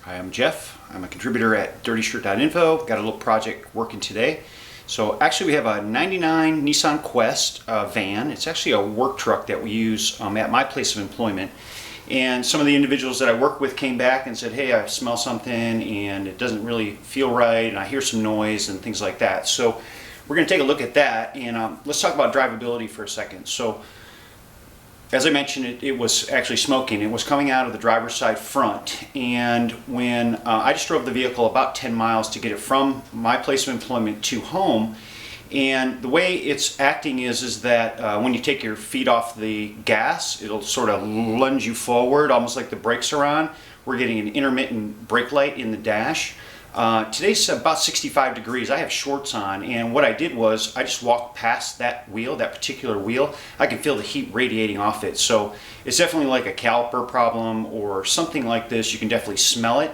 Hi, I'm Jeff. I'm a contributor at dirtyshirt.info. Got a little project working today. So actually we have a 99 Nissan Quest van. It's actually a work truck that we use at my place of employment. And some of the individuals that I work with came back and said, hey, I smell something and it doesn't really feel right and I hear some noise and things like that. So we're going to take a look at that, and let's talk about drivability for a second. So as I mentioned, it was actually smoking. It was coming out of the driver's side front, and when I just drove the vehicle about 10 miles to get it from my place of employment to home, and the way it's acting is that when you take your feet off the gas, it'll sort of lunge you forward, almost like the brakes are on. We're getting an intermittent brake light in the dash. Today's about 65 degrees. I have shorts on, and what I did was I just walked past that wheel, that particular wheel. I can feel the heat radiating off it. So it's definitely like a caliper problem or something like this. You can definitely smell it.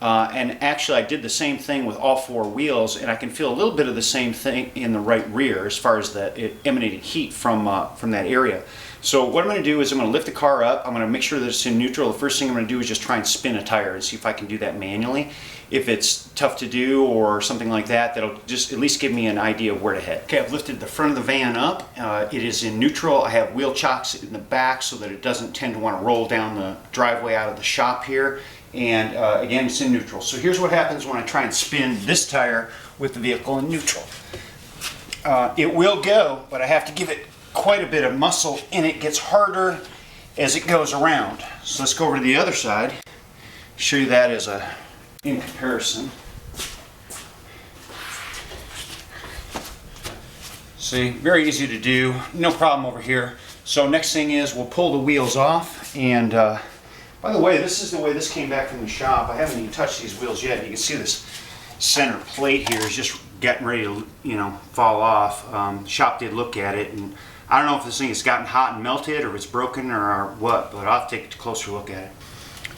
And actually I did the same thing with all four wheels, and I can feel a little bit of the same thing in the right rear as far as it emanating heat from that area. So what I'm going to do is I'm going to lift the car up. I'm going to make sure that it's in neutral. The first thing I'm going to do is just try and spin a tire and see if I can do that manually. If it's tough to do or something like that, that'll just at least give me an idea of where to head. Okay, I've lifted the front of the van up. It is in neutral. I have wheel chocks in the back so that it doesn't tend to want to roll down the driveway out of the shop here. And again, it's in neutral. So here's what happens when I try and spin this tire with the vehicle in neutral. It will go, but I have to give it quite a bit of muscle, and it gets harder as it goes around. So let's go over to the other side, show you that as in comparison. See, very easy to do, no problem over here. So next thing is we'll pull the wheels off, and by the way, this is the way this came back from the shop. I haven't even touched these wheels yet. You can see this center plate here is just getting ready to, fall off. The shop did look at it, and I don't know if this thing has gotten hot and melted or if it's broken or what, but I'll have to take a closer look at it.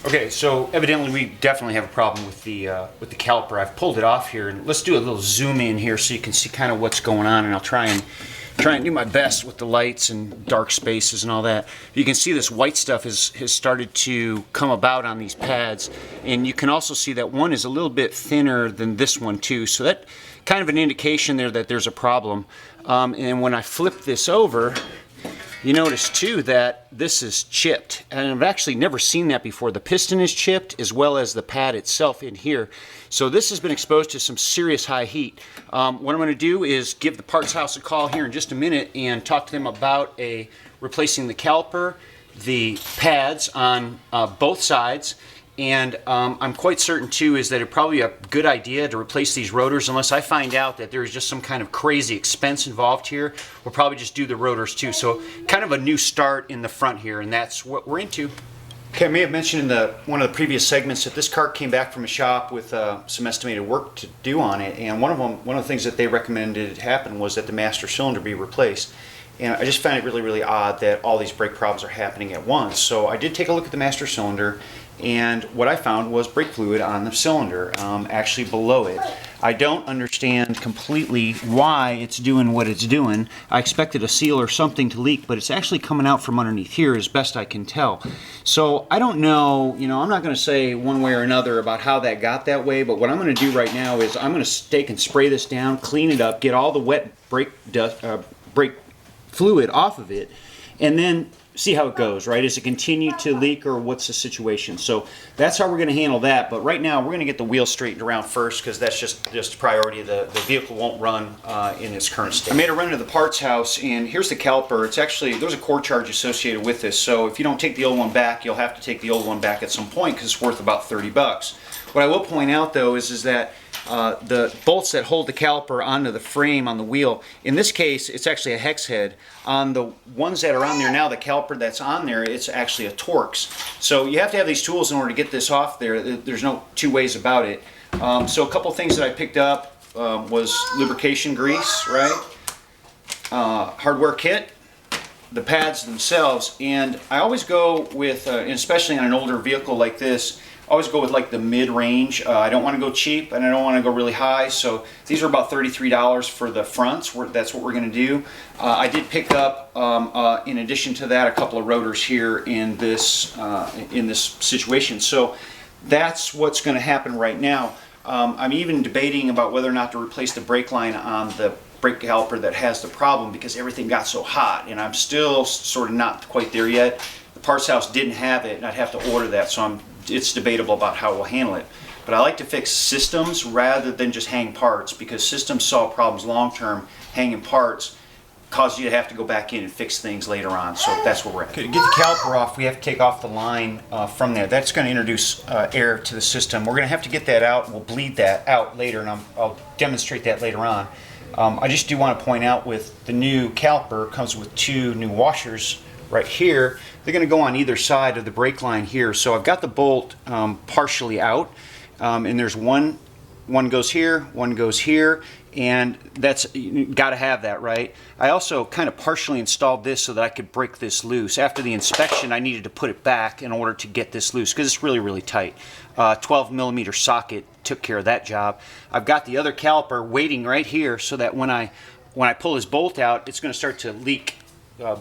Okay, so evidently we definitely have a problem with the caliper. I've pulled it off here, and let's do a little zoom in here so you can see kind of what's going on, and I'll try and do my best with the lights and dark spaces and all that. You can see this white stuff has started to come about on these pads, and you can also see that one is a little bit thinner than this one too, so that kind of an indication there that there's a problem. And when I flip this over, you notice too that this is chipped, and I've actually never seen that before. The piston is chipped as well as the pad itself in here. So this has been exposed to some serious high heat. What I'm going to do is give the parts house a call here in just a minute and talk to them about replacing the caliper, the pads on both sides, and I'm quite certain too is that it'd probably be a good idea to replace these rotors unless I find out that there's just some kind of crazy expense involved here. We'll probably just do the rotors too. So kind of a new start in the front here, and that's what we're into. Okay, I may have mentioned in one of the previous segments that this car came back from a shop with some estimated work to do on it, and one of the things that they recommended happen was that the master cylinder be replaced. And I just found it really, really odd that all these brake problems are happening at once. So I did take a look at the master cylinder, and what I found was brake fluid on the cylinder, actually below it. I don't understand completely why it's doing what it's doing. I expected a seal or something to leak, but it's actually coming out from underneath here as best I can tell. So I don't know, I'm not going to say one way or another about how that got that way, but what I'm going to do right now is I'm going to take and spray this down, clean it up, get all the wet brake fluid off of it, and then see how it goes, right? Does it continue to leak, or what's the situation? So that's how we're going to handle that. But right now we're going to get the wheel straightened around first, because that's just a priority. The vehicle won't run in its current state. I made a run to the parts house, and here's the caliper. It's actually, there's a core charge associated with this, so if you don't take the old one back, you'll have to take the old one back at some point because it's worth about 30 bucks. What I will point out though is that the bolts that hold the caliper onto the frame on the wheel, in this case it's actually a hex head. On the ones that are on there now, the caliper that's on there, it's actually a Torx. So you have to have these tools in order to get this off there. There's no two ways about it. So a couple things that I picked up was lubrication grease, right? Hardware kit, the pads themselves, and I always go with, especially on an older vehicle like this, I always go with like the mid-range. I don't want to go cheap and I don't want to go really high, so these are about $33 for the fronts. That's what we're going to do. I did pick up, in addition to that, a couple of rotors here in this situation. So that's what's going to happen right now. I'm even debating about whether or not to replace the brake line on the brake caliper that has the problem, because everything got so hot, and I'm still sort of not quite there yet. The parts house didn't have it, and I'd have to order that, so it's debatable about how we'll handle it. But I like to fix systems rather than just hang parts, because systems solve problems long term. Hanging parts cause you to have to go back in and fix things later on. So that's where we're at. Okay, to get the caliper off, we have to take off the line from there. That's going to introduce air to the system. We're going to have to get that out. We'll bleed that out later, and I'll demonstrate that later on. I just do want to point out, with the new caliper, comes with 2 new washers right here. They're going to go on either side of the brake line here. So I've got the bolt partially out, and there's one goes here, one goes here, and that's, you got to have that, right? I also kind of partially installed this so that I could break this loose. After the inspection, I needed to put it back in order to get this loose, because it's really, really tight. 12mm socket took care of that job. I've got the other caliper waiting right here, so that when I pull this bolt out, it's going to start to leak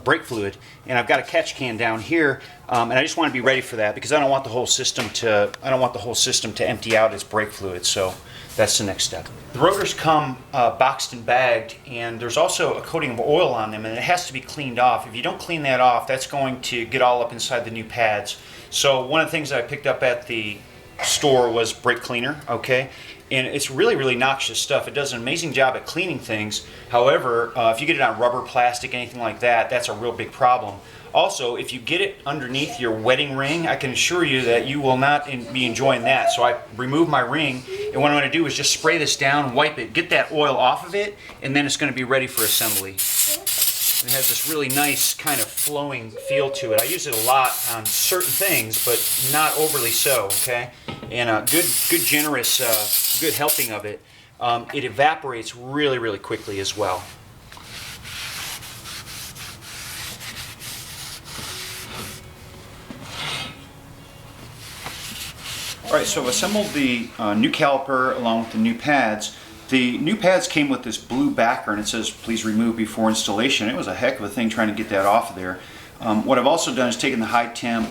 brake fluid, and I've got a catch can down here, and I just want to be ready for that, because I don't want the whole system to empty out its brake fluid. So that's the next step. The rotors come boxed and bagged, and there's also a coating of oil on them, and it has to be cleaned off. If you don't clean that off, that's going to get all up inside the new pads. So one of the things that I picked up at the store was brake cleaner, okay? And it's really, really noxious stuff. It does an amazing job at cleaning things. However, if you get it on rubber, plastic, anything like that, that's a real big problem. Also, if you get it underneath your wedding ring, I can assure you that you will not be enjoying that. So I remove my ring, and what I'm going to do is just spray this down, wipe it, get that oil off of it, and then it's going to be ready for assembly. It has this really nice kind of flowing feel to it. I use it a lot on certain things, but not overly so, okay? And a good generous, good helping of it. It evaporates really, really quickly as well. Alright, so I've assembled the new caliper along with the new pads. The new pads came with this blue backer, and it says please remove before installation. It was a heck of a thing trying to get that off of there. What I've also done is taken the high temp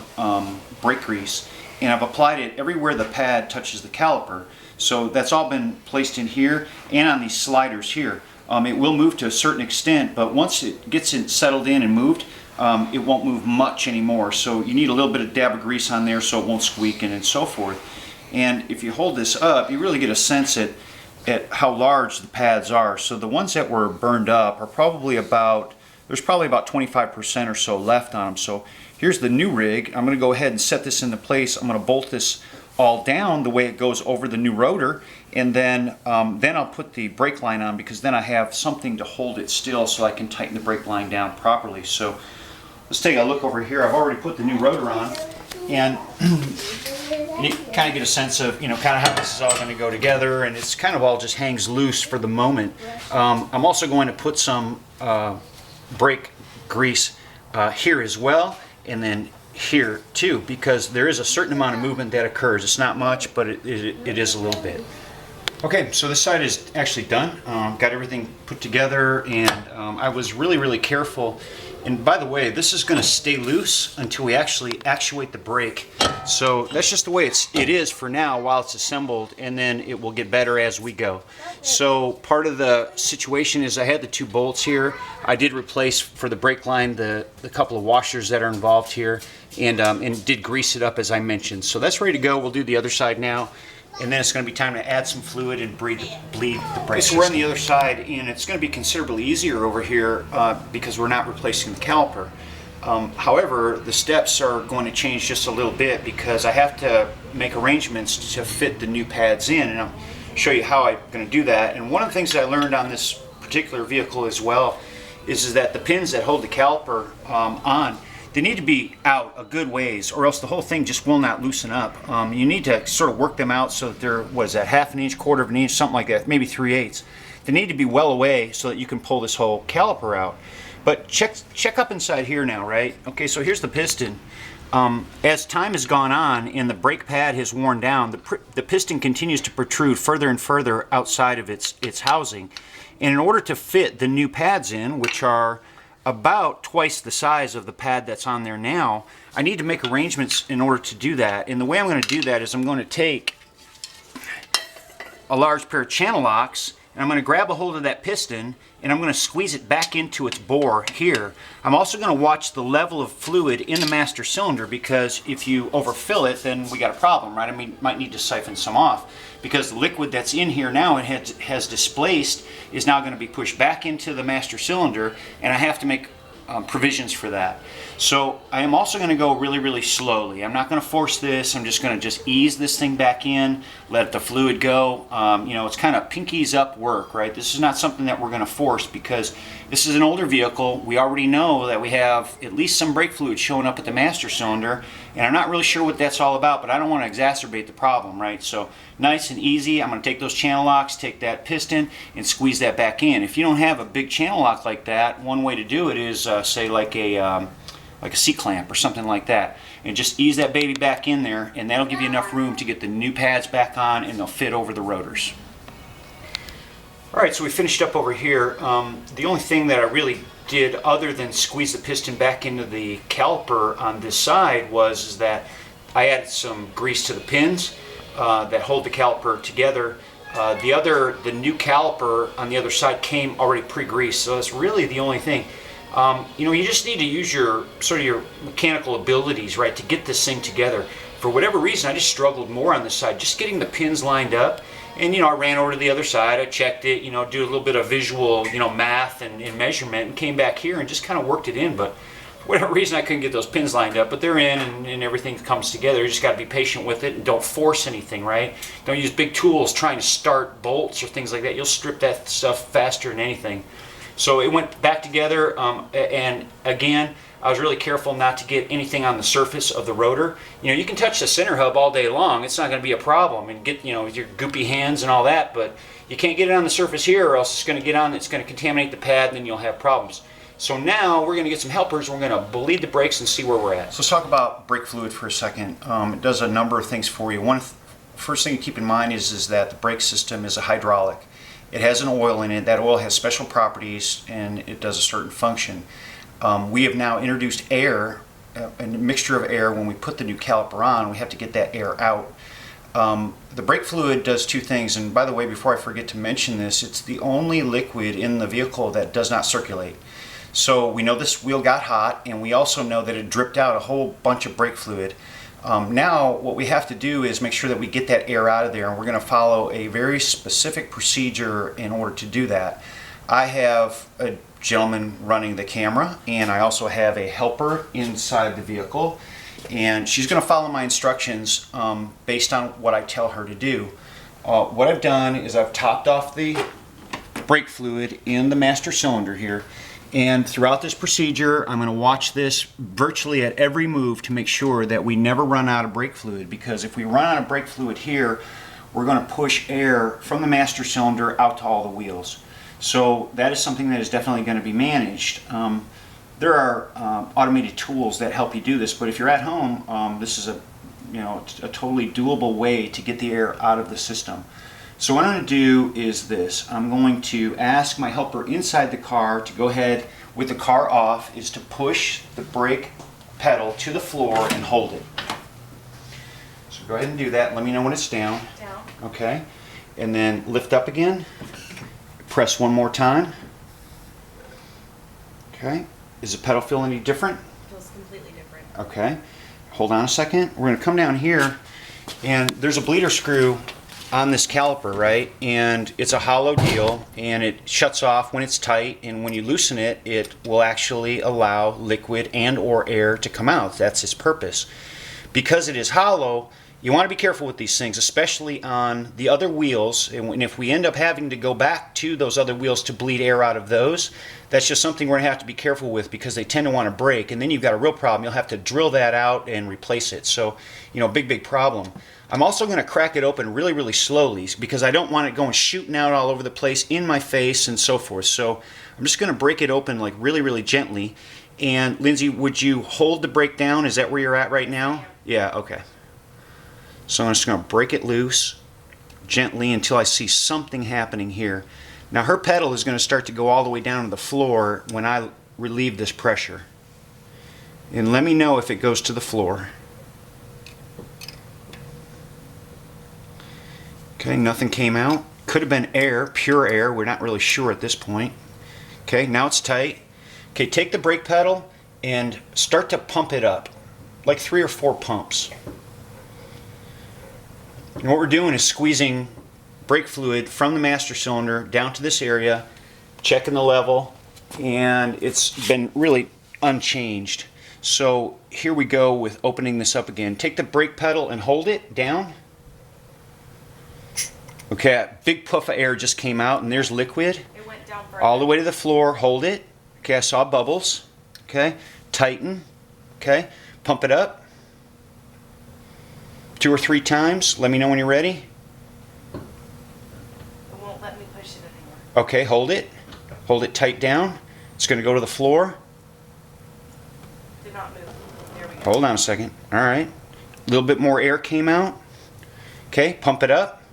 brake grease, and I've applied it everywhere the pad touches the caliper. So that's all been placed in here and on these sliders here. It will move to a certain extent, but once it gets settled in and moved, it won't move much anymore. So you need a little bit of dab of grease on there so it won't squeak and so forth. And if you hold this up, you really get a sense at how large the pads are. So the ones that were burned up are probably there's probably about 25% or so left on them. So here's the new rig. I'm going to go ahead and set this into place. I'm going to bolt this all down the way it goes over the new rotor, and then I'll put the brake line on, because then I have something to hold it still so I can tighten the brake line down properly. So let's take a look over here. I've already put the new rotor on, and you kind of get a sense of, kind of how this is all going to go together, and it's kind of all just hangs loose for the moment. I'm also going to put some brake grease here as well, and then here too, because there is a certain amount of movement that occurs. It's not much, but it is a little bit. Okay, so this side is actually done. Got everything put together, and I was really, really careful. And by the way, this is going to stay loose until we actually actuate the brake. So that's just the way it is for now while it's assembled, and then it will get better as we go. So part of the situation is I had the 2 bolts here. I did replace for the brake line the couple of washers that are involved here, and did grease it up as I mentioned. So that's ready to go. We'll do the other side now. And then it's going to be time to add some fluid and bleed the brake. So we're on the other side, and it's going to be considerably easier over here because we're not replacing the caliper. However, the steps are going to change just a little bit, because I have to make arrangements to fit the new pads in, and I'll show you how I'm going to do that. And one of the things that I learned on this particular vehicle as well is that the pins that hold the caliper on, they need to be out a good ways, or else the whole thing just will not loosen up. You need to sort of work them out so that they're, what is that, half an inch, quarter of an inch, something like that, maybe 3/8. They need to be well away so that you can pull this whole caliper out. But check up inside here now, right? Okay, so here's the piston. As time has gone on and the brake pad has worn down, the piston continues to protrude further and further outside of its housing. And in order to fit the new pads in, which are about twice the size of the pad that's on there now. I need to make arrangements in order to do that. And the way I'm going to do that is I'm going to take a large pair of channel locks and I'm going to grab a hold of that piston and I'm going to squeeze it back into its bore here. I'm also going to watch the level of fluid in the master cylinder, because if you overfill it, then we got a problem, right? I mean, might need to siphon some off, because the liquid that's in here now and has displaced is now going to be pushed back into the master cylinder, and I have to make provisions for that. So I am also going to go really, really slowly. I'm not going to force this. I'm just going to ease this thing back in, let the fluid go. You know, it's kind of pinkies up work, right? This is not something that we're going to force, because this is an older vehicle. We already know that we have at least some brake fluid showing up at the master cylinder, and I'm not really sure what that's all about, but I don't want to exacerbate the problem, right? So nice and easy. I'm going to take those channel locks, take that piston, and squeeze that back in. If you don't have a big channel lock like that, one way to do it is say like a C-clamp or something like that, and just ease that baby back in there, and that'll give you enough room to get the new pads back on, and they'll fit over the rotors. Alright, so we finished up over here. The only thing that I really did other than squeeze the piston back into the caliper on this side is that I added some grease to the pins that hold the caliper together. The new caliper on the other side came already pre-greased, so that's really the only thing. You know, you just need to use your mechanical abilities, right, to get this thing together. For whatever reason, I just struggled more on this side, just getting the pins lined up. And, you know, I ran over to the other side, I checked it, you know, do a little bit of visual, you know, math and measurement, and came back here and just kind of worked it in. But for whatever reason, I couldn't get those pins lined up, but they're in, and everything comes together. You just got to be patient with it, and don't force anything, right? Don't use big tools trying to start bolts or things like that. You'll strip that stuff faster than anything. So it went back together, and again, I was really careful not to get anything on the surface of the rotor. You know, you can touch the center hub all day long. It's not going to be a problem, and get, you know, with your goopy hands and all that, but you can't get it on the surface here, or else it's going to get on, it's going to contaminate the pad, and then you'll have problems. So now we're going to get some helpers. We're going to bleed the brakes and see where we're at. So let's talk about brake fluid for a second. It does a number of things for you. First thing to keep in mind is that the brake system is a hydraulic. It has an oil in it. That oil has special properties, and it does a certain function. We have now introduced air, a mixture of air. When we put the new caliper on, we have to get that air out. The brake fluid does two things, and by the way, before I forget to mention this, it's the only liquid in the vehicle that does not circulate. So we know this wheel got hot, and we also know that it dripped out a whole bunch of brake fluid. Now what we have to do is make sure that we get that air out of there, and we're going to follow a very specific procedure in order to do that. I have a gentleman running the camera, and I also have a helper inside the vehicle, and she's going to follow my instructions based on what I tell her to do. What I've done is I've topped off the brake fluid in the master cylinder here, and throughout this procedure I'm going to watch this virtually at every move to make sure that we never run out of brake fluid, because if we run out of brake fluid here, we're going to push air from the master cylinder out to all the wheels. So that is something that is definitely going to be managed. There are automated tools that help you do this, but if you're at home, this is a totally doable way to get the air out of the system. So what I'm going to do is this. I'm going to ask my helper inside the car to go ahead, with the car off, is to push the brake pedal to the floor and hold it. So go ahead and do that. Let me know when it's down. Down. Okay. And then lift up again. Press one more time. Okay. Is the pedal feel any different? It feels completely different. Okay. Hold on a second. We're going to come down here, and there's a bleeder screw on this caliper, right? And it's a hollow deal, and it shuts off when it's tight, and when you loosen it, it will actually allow liquid and or air to come out. That's its purpose. Because it is hollow, you want to be careful with these things, especially on the other wheels, and if we end up having to go back to those other wheels to bleed air out of those, that's just something we're going to have to be careful with, because they tend to want to break, and then you've got a real problem. You'll have to drill that out and replace it. So, you know, big problem. I'm also going to crack it open really, really slowly, because I don't want it going shooting out all over the place, in my face, and so forth. So I'm just going to break it open like really, really gently. And Lindsay, would you hold the brake down? Is that where you're at right now? Yeah, okay. So I'm just going to break it loose gently until I see something happening here. Now her pedal is going to start to go all the way down to the floor when I relieve this pressure. And let me know if it goes to the floor. Okay, nothing came out. Could have been air, pure air. We're not really sure at this point. Okay, now it's tight. Okay, take the brake pedal and start to pump it up, like 3 or 4 pumps. And what we're doing is squeezing brake fluid from the master cylinder down to this area, checking the level, and it's been really unchanged. So here we go with opening this up again. Take the brake pedal and hold it down. Okay, a big puff of air just came out, and there's liquid. It went down further. All the way to the floor. Hold it. Okay, I saw bubbles. Okay, tighten. Okay, pump it up 2 or 3 times. Let me know when you're ready. It won't let me push it anymore. Okay, hold it. Hold it tight down. It's going to go to the floor. Did not move. There we go. Hold on a second. All right. A little bit more air came out. Okay, pump it up.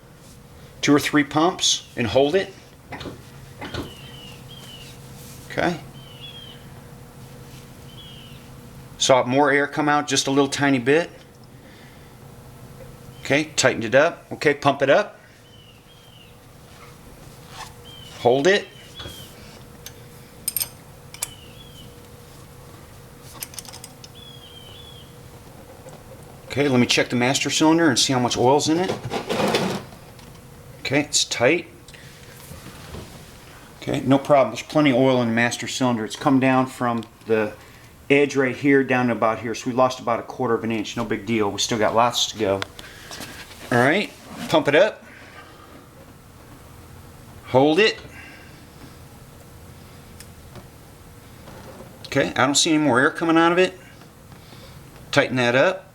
2 or 3 pumps and hold it. Okay. Saw more air come out just a little tiny bit. Okay, tightened it up. Okay, pump it up. Hold it. Okay, let me check the master cylinder and see how much oil's in it. Okay, it's tight. Okay, no problem. There's plenty of oil in the master cylinder. It's come down from the edge right here down to about here. So we lost about 1/4 of an inch. No big deal. We still got lots to go. All right, pump it up. Hold it. Okay, I don't see any more air coming out of it. Tighten that up.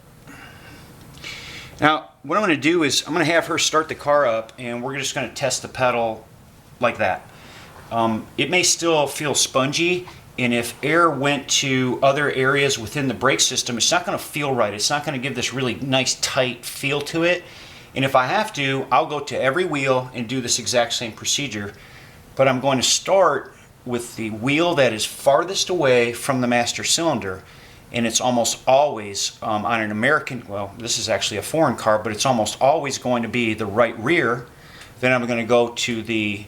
Now, what I'm going to do is I'm going to have her start the car up, and we're just going to test the pedal like that. It may still feel spongy, and if air went to other areas within the brake system, it's not going to feel right. It's not going to give this really nice tight feel to it. And if I have to, I'll go to every wheel and do this exact same procedure. But I'm going to start with the wheel that is farthest away from the master cylinder. And it's almost always on an American, well, this is actually a foreign car, but it's almost always going to be the right rear. Then I'm going to go to the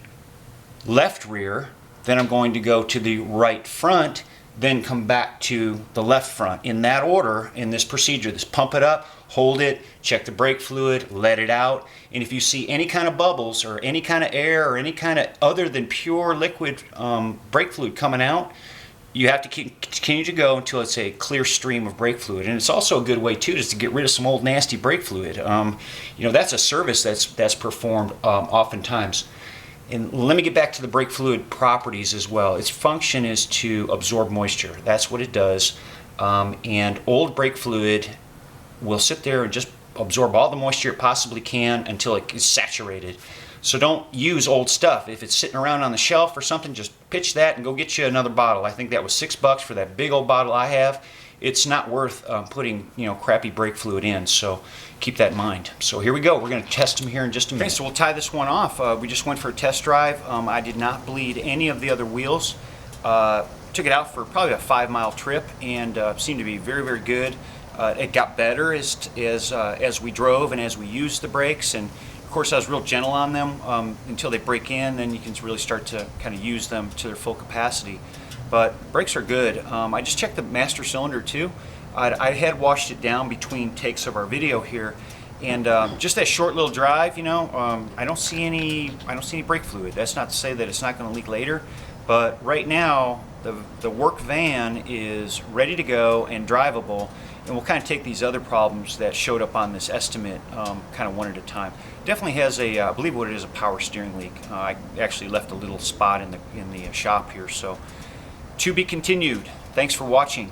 left rear. Then I'm going to go to the right front, then come back to the left front. In that order, in this procedure, this pump it up, hold it, check the brake fluid, let it out. And if you see any kind of bubbles or any kind of air or any kind of other than pure liquid brake fluid coming out, you have to continue to go until it's a clear stream of brake fluid. And it's also a good way too, just to get rid of some old nasty brake fluid. You know, that's a service that's performed oftentimes. And let me get back to the brake fluid properties as well. Its function is to absorb moisture. That's what it does. And old brake fluid will sit there and just absorb all the moisture it possibly can until it is saturated. So don't use old stuff. If it's sitting around on the shelf or something, just pitch that and go get you another bottle. I think that was $6 for that big old bottle I have. It's not worth putting, you know, crappy brake fluid in, so keep that in mind. So here we go. We're going to test them here in just a minute. Okay, so we'll tie this one off. We just went for a test drive. I did not bleed any of the other wheels. Took it out for probably a 5-mile trip and seemed to be very, very good. It got better as we drove and as we used the brakes, and of course I was real gentle on them until they break in. Then you can really start to kind of use them to their full capacity. But brakes are good. I just checked the master cylinder too. I had washed it down between takes of our video here, and just that short little drive, you know, I don't see any brake fluid. That's not to say that it's not going to leak later, but right now the work van is ready to go and drivable. And we'll kind of take these other problems that showed up on this estimate kind of one at a time. Definitely has a, I believe what it is, a power steering leak. I actually left a little spot in the shop here, so to be continued. Thanks for watching.